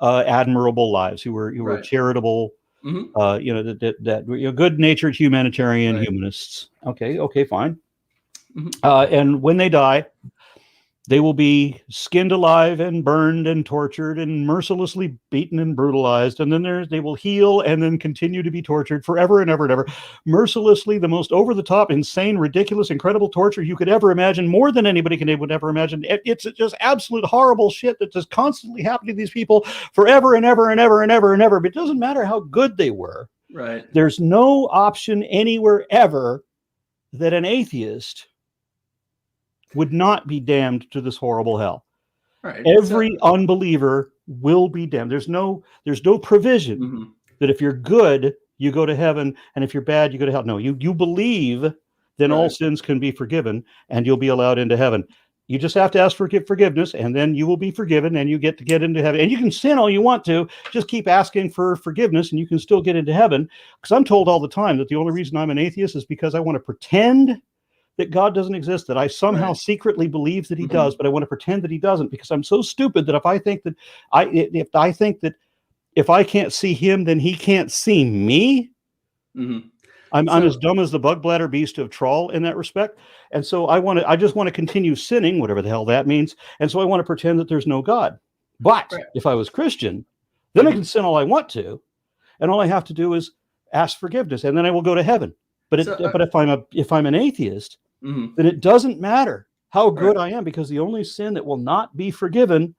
admirable lives, who were charitable, good-natured humanitarian humanists. Okay, fine. And when they die, they will be skinned alive and burned and tortured and mercilessly beaten and brutalized. And then they will heal and then continue to be tortured forever and ever and ever. Mercilessly, the most over-the-top, insane, ridiculous, incredible torture you could ever imagine, more than anybody would ever imagine. It's just absolute horrible shit that just constantly happening to these people forever and ever and ever and ever and ever. But it doesn't matter how good they were. Right. There's no option anywhere ever that an atheist would not be damned to this horrible hell. Right. Every unbeliever will be damned. There's no provision that if you're good, you go to heaven, and if you're bad, you go to hell. No, you believe, then all sins can be forgiven, and you'll be allowed into heaven. You just have to ask for forgiveness, and then you will be forgiven, and you get to get into heaven. And you can sin all you want to. Just keep asking for forgiveness, and you can still get into heaven. Because I'm told all the time that the only reason I'm an atheist is because I want to pretend that God doesn't exist, that I somehow secretly believe that he does, but I want to pretend that he doesn't, because I'm so stupid that if I think that if I can't see him, then he can't see me. I'm as dumb as the bug bladder beast of Troll in that respect. And so I just want to continue sinning, whatever the hell that means. And so I want to pretend that there's no God. But if I was Christian, then I can sin all I want to. And all I have to do is ask forgiveness, and then I will go to heaven. But if I'm an atheist, then it doesn't matter how good I am, because the only sin that will not be forgiven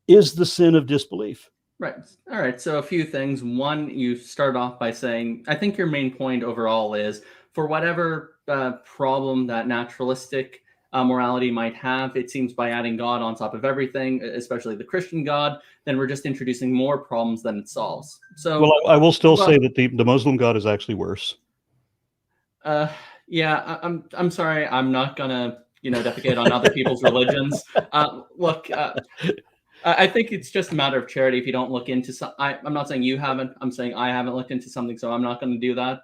is the sin of disbelief. Right. All right. So a few things. One, you start off by saying, I think your main point overall is, for whatever problem that naturalistic morality might have, it seems by adding God on top of everything, especially the Christian God, then we're just introducing more problems than it solves. So, well, I will still say that the Muslim God is actually worse. Yeah, I'm sorry. I'm not gonna, defecate on other people's religions. Look, I think it's just a matter of charity. If you don't look into I'm not saying you haven't. I'm saying I haven't looked into something, so I'm not going to do that.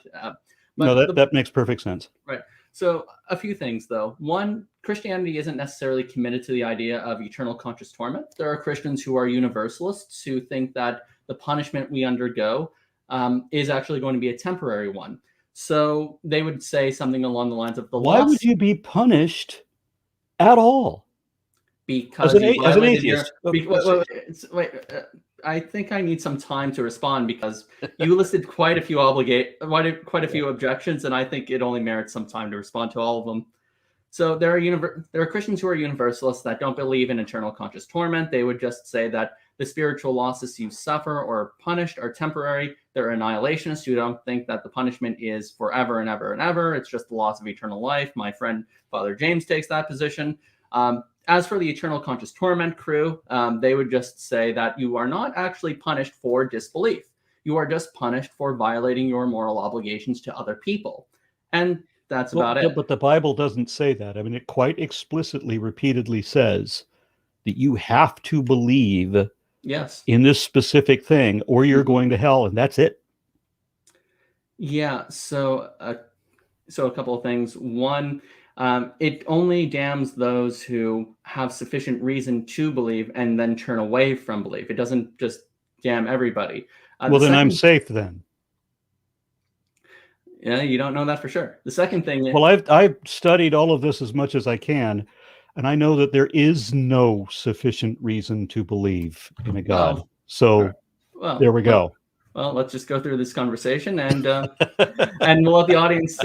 No, that makes perfect sense. Right. So a few things, though. One, Christianity isn't necessarily committed to the idea of eternal conscious torment. There are Christians who are universalists who think that the punishment we undergo is actually going to be a temporary one. So they would say something along the lines of why would you be punished at all? Because as an atheist. I think I need some time to respond, because you listed quite a few objections, and I think it only merits some time to respond to all of them. So there are Christians who are universalists that don't believe in eternal conscious torment. They would just say that the spiritual losses you suffer or are punished are temporary. They're annihilationists who don't think that the punishment is forever and ever and ever. It's just the loss of eternal life. My friend Father James takes that position. As for the eternal conscious torment crew, they would just say that you are not actually punished for disbelief. You are just punished for violating your moral obligations to other people. And that's about it. But the Bible doesn't say that. I mean, it quite explicitly, repeatedly says that you have to believe in this specific thing, or you're going to hell, and that's it. Yeah, so a couple of things. One, it only damns those who have sufficient reason to believe and then turn away from belief. It doesn't just damn everybody. Well, then I'm safe then. Yeah, you don't know that for sure. The second thing is... Well, I've studied all of this as much as I can, and I know that there is no sufficient reason to believe in a God. There we go. Well, let's just go through this conversation, and and we'll let the audience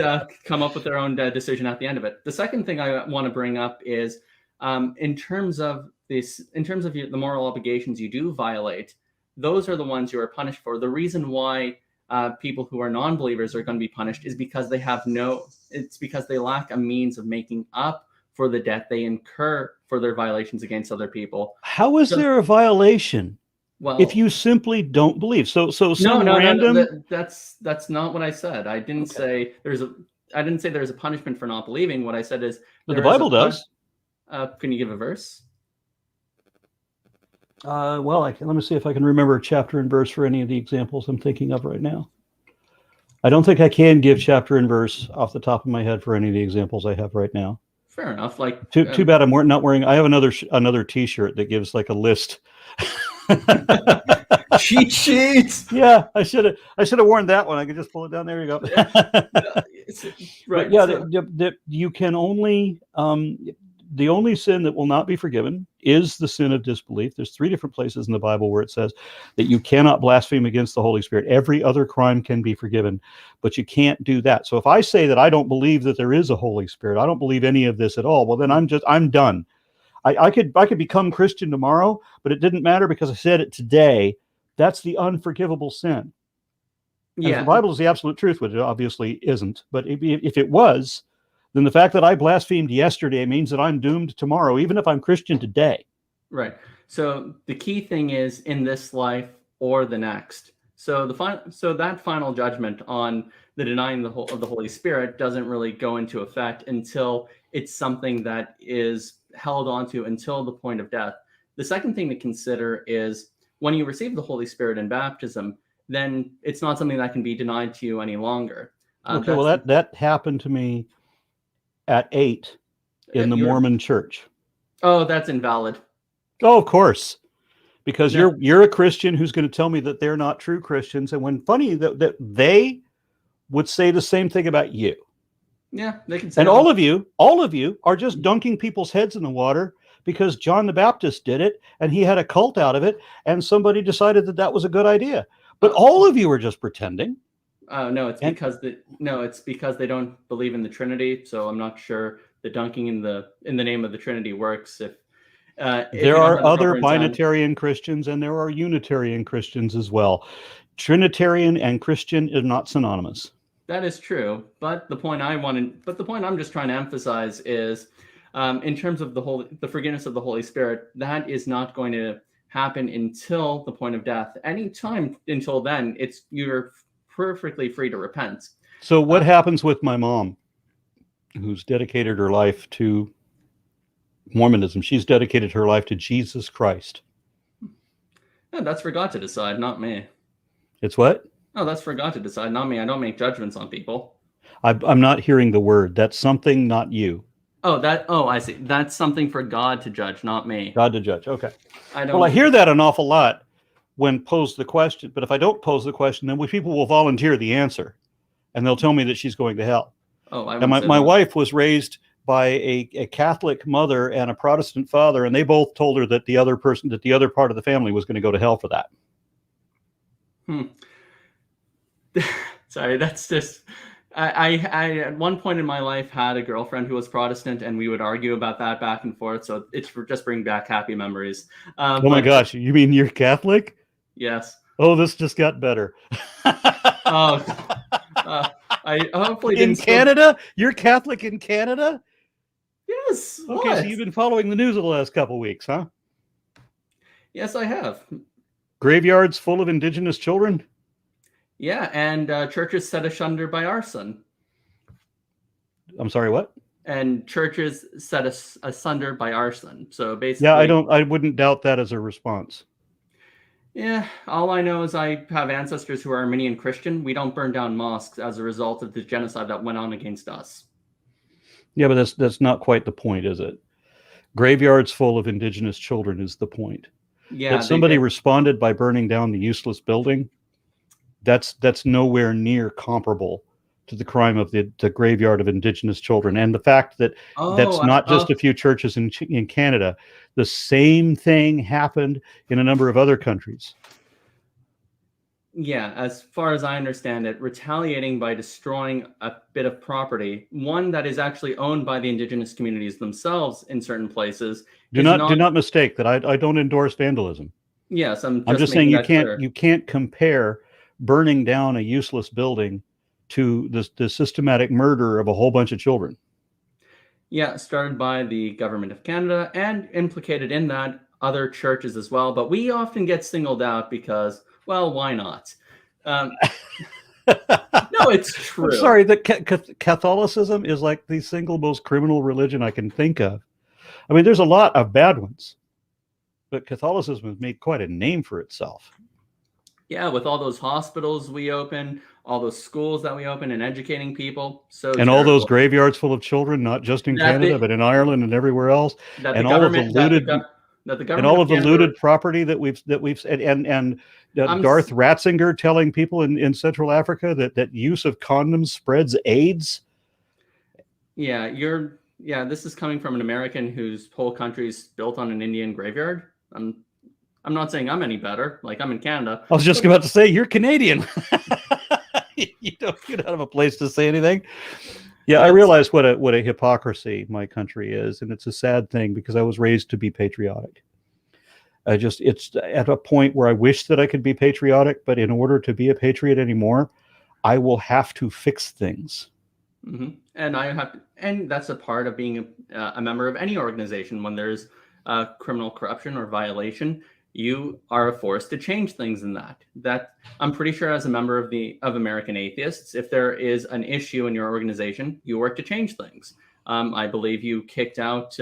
come up with their own decision at the end of it. The second thing I want to bring up is, in terms of the moral obligations you do violate, those are the ones you are punished for. The reason why people who are non-believers are going to be punished is because it's because they lack a means of making up for the debt they incur for their violations against other people. How is there a violation? Well, if you simply don't believe, no, that's not what I said. I didn't say there's a punishment for not believing. What I said is, but the Bible does. Can you give a verse? Well, let me see if I can remember a chapter and verse for any of the examples I'm thinking of right now. I don't think I can give chapter and verse off the top of my head for any of the examples I have right now. Fair enough. Too bad I'm not wearing. I have another T-shirt that gives like a list. Cheat sheets. Yeah, I should have worn that one. I could just pull it down. There you go. Right. Yeah, you can only the only sin that will not be forgiven is the sin of disbelief. There's 3 different places in the Bible where it says that you cannot blaspheme against the Holy Spirit. Every other crime can be forgiven, but you can't do that. So if I say that I don't believe that there is a Holy Spirit, I don't believe any of this at all, well, then I'm done. I could become Christian tomorrow, but it didn't matter because I said it today. That's the unforgivable sin. Yeah. The Bible is the absolute truth, which it obviously isn't. But if it was, then the fact that I blasphemed yesterday means that I'm doomed tomorrow, even if I'm Christian today. Right. So the key thing is in this life or the next. So that final judgment on the denying of the Holy Spirit doesn't really go into effect until it's something that is held onto until the point of death. The second thing to consider is when you receive the Holy Spirit in baptism, then it's not something that can be denied to you any longer. Okay, well, that happened to me at 8 in the Mormon church. Oh, that's invalid. Oh, of course, because No. you're a Christian who's going to tell me that they're not true Christians, and when funny that they would say the same thing about you. Yeah, they can say. And all of you are just dunking people's heads in the water because John the Baptist did it, and he had a cult out of it, and somebody decided that was a good idea. But all of you are just pretending. No, it's because they don't believe in the Trinity. So I'm not sure the dunking in the name of the Trinity works. If there are other binitarian Christians and there are Unitarian Christians as well. Trinitarian and Christian is not synonymous. That is true, but the point I'm just trying to emphasize is, in terms of the forgiveness of the Holy Spirit, that is not going to happen until the point of death. Any time until then, you're perfectly free to repent. So what happens with my mom, who's dedicated her life to Mormonism? She's dedicated her life to Jesus Christ. Yeah, that's for God to decide, not me. It's what? Oh, that's for God to decide, not me. I don't make judgments on people. I'm not hearing the word. That's something, not you. Oh, I see. That's something for God to judge, not me. God to judge. Okay. I hear that an awful lot when posed the question, but if I don't pose the question, then people will volunteer the answer, and they'll tell me that she's going to hell. Oh, and my wife was raised by a Catholic mother and a Protestant father, and they both told her that the other part of the family was going to go to hell for that. Sorry, that's just. I at one point in my life had a girlfriend who was Protestant, and we would argue about that back and forth. So it's just bringing back happy memories. Oh my gosh, you mean you're Catholic? Yes. Oh, this just got better. I hopefully in Canada. You're Catholic in Canada? Yes. Okay, what? So you've been following the news of the last couple of weeks, huh? Yes, I have. Graveyards full of Indigenous children. Yeah, and churches set asunder by arson. I'm sorry, what? And churches set asunder by arson. So basically, yeah, I wouldn't doubt that as a response. Yeah, all I know is I have ancestors who are Armenian Christian. We don't burn down mosques as a result of the genocide that went on against us. Yeah, but that's not quite the point, is it? Graveyards full of Indigenous children is the point. Yeah, that somebody responded by burning down the useless building. That's nowhere near comparable to the crime of the graveyard of Indigenous children. And the fact that that's not just a few churches in Canada. The same thing happened in a number of other countries. Yeah, as far as I understand it, retaliating by destroying a bit of property, one that is actually owned by the Indigenous communities themselves in certain places. Do not mistake that I don't endorse vandalism. Yes, I'm just saying you can't compare burning down a useless building to the systematic murder of a whole bunch of children. Yeah, started by the government of Canada and implicated in that other churches as well. But we often get singled out because, well, why not? No, it's true. I'm sorry, Catholicism is like the single most criminal religion I can think of. I mean, there's a lot of bad ones, but Catholicism has made quite a name for itself. Yeah, with all those hospitals we open, all those schools that we open and educating people. And all those graveyards full of children, not just in Canada, but in Ireland and everywhere else. And all of the looted property that we've and Darth Ratzinger telling people in Central Africa that use of condoms spreads AIDS. Yeah, this is coming from an American whose whole country's built on an Indian graveyard. I'm not saying I'm any better. Like, I'm in Canada. I was just about to say, you're Canadian. you don't have a place to say anything. Yeah, I realize what a hypocrisy my country is, and it's a sad thing because I was raised to be patriotic. It's at a point where I wish that I could be patriotic, but in order to be a patriot anymore, I will have to fix things. Mm-hmm. And that's a part of being a member of any organization. When there's criminal corruption or violation, you are a force to change things in that I'm pretty sure as a member of American Atheists, if there is an issue in your organization, you work to change things. I believe you kicked out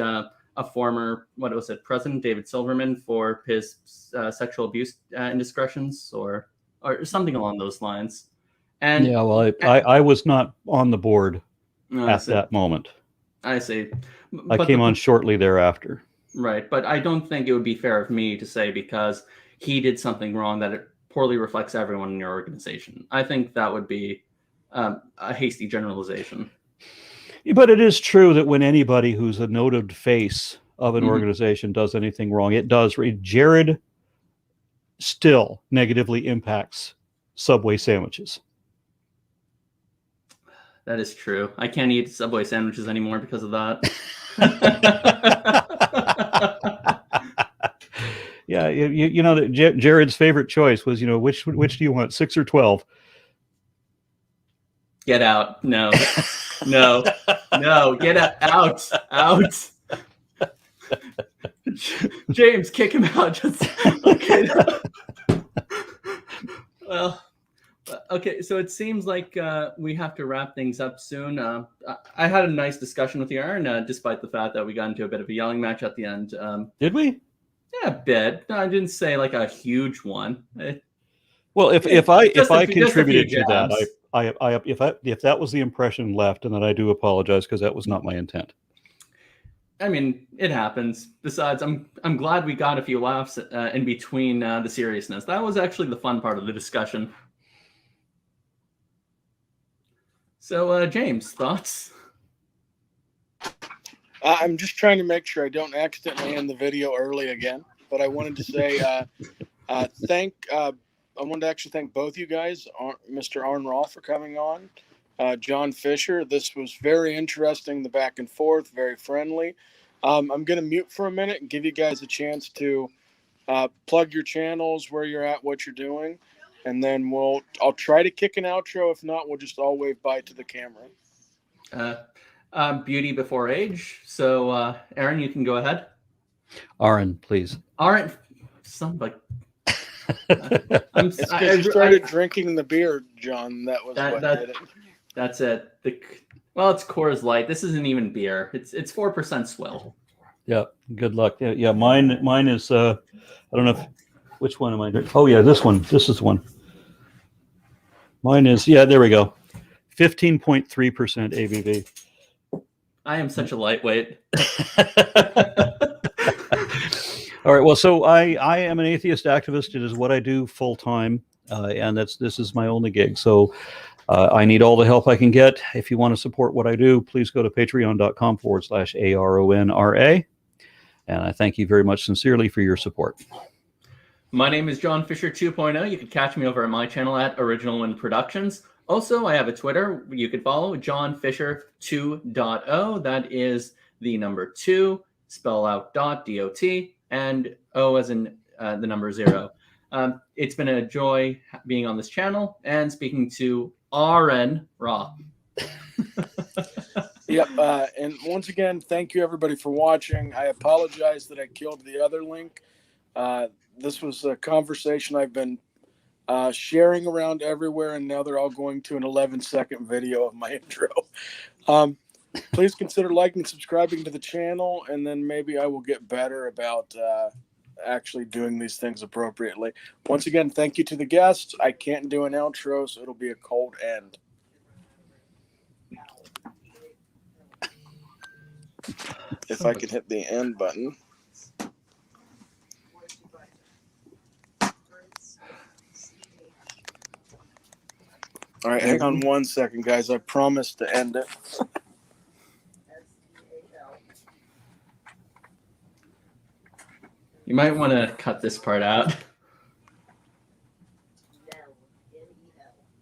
a former, what was it, President David Silverman for his sexual abuse indiscretions or something along those lines. And yeah, well, I was not on the board at that moment. I see. I came on shortly thereafter. Right, but I don't think it would be fair of me to say because he did something wrong that it poorly reflects everyone in your organization. I think that would be a hasty generalization. But it is true that when anybody who's a noted face of an organization does anything wrong, it does. Jared still negatively impacts Subway sandwiches. That is true. I can't eat Subway sandwiches anymore because of that. Yeah, you know that Jared's favorite choice was, which do you want, 6 or 12? Get out! No, no, no! Get out! James, kick him out. Just okay. Well. Okay, so it seems like we have to wrap things up soon. I had a nice discussion with you, Aaron, despite the fact that we got into a bit of a yelling match at the end. Did we? Yeah, a bit. No, I didn't say like a huge one. Well, if I contributed to jabs. that, if that was the impression left, and then I do apologize because that was not my intent. I mean, it happens. Besides, I'm glad we got a few laughs in between the seriousness. That was actually the fun part of the discussion. So, James, thoughts? I'm just trying to make sure I don't accidentally end the video early again. But I wanted to say I wanted to actually thank both you guys, Mr. Aron Ra for coming on, John Fisher. This was very interesting, the back and forth, very friendly. I'm going to mute for a minute and give you guys a chance to plug your channels, where you're at, what you're doing. And then I'll try to kick an outro. If not, we'll just all wave bye to the camera. Beauty before age. So, Aaron, you can go ahead. Aaron, please. Aaron, somebody. I started drinking the beer, John. That was what did it. That's it. It's Coors Light. This isn't even beer. It's 4% swill. Yeah. Good luck. Yeah. Mine is. I don't know which one am I drinking. Oh yeah, this one. This is the one. Mine is. Yeah. There we go. 15.3% ABV. I am such a lightweight. All right. Well, so I am an atheist activist. It is what I do full time, and this is my only gig. So I need all the help I can get. If you want to support what I do, please go to patreon.com/ARONRA. And I thank you very much sincerely for your support. My name is John Fisher 2.0. You can catch me over at my channel at Original Wind Productions. Also, I have a Twitter you could follow, John Fisher 2.0. That is the number 2, spell out .dot, and O as in the number 0. It's been a joy being on this channel and speaking to Aron Ra. Yep. And once again, thank you everybody for watching. I apologize that I killed the other link. This was a conversation I've been sharing around everywhere, and now they're all going to an 11-second video of my intro. Please consider liking and subscribing to the channel, and then maybe I will get better about actually doing these things appropriately. Once again, thank you to the guests. I can't do an outro, so it'll be a cold end. If I could hit the end button. All right, hang on 1 second, guys. I promise to end it. You might want to cut this part out.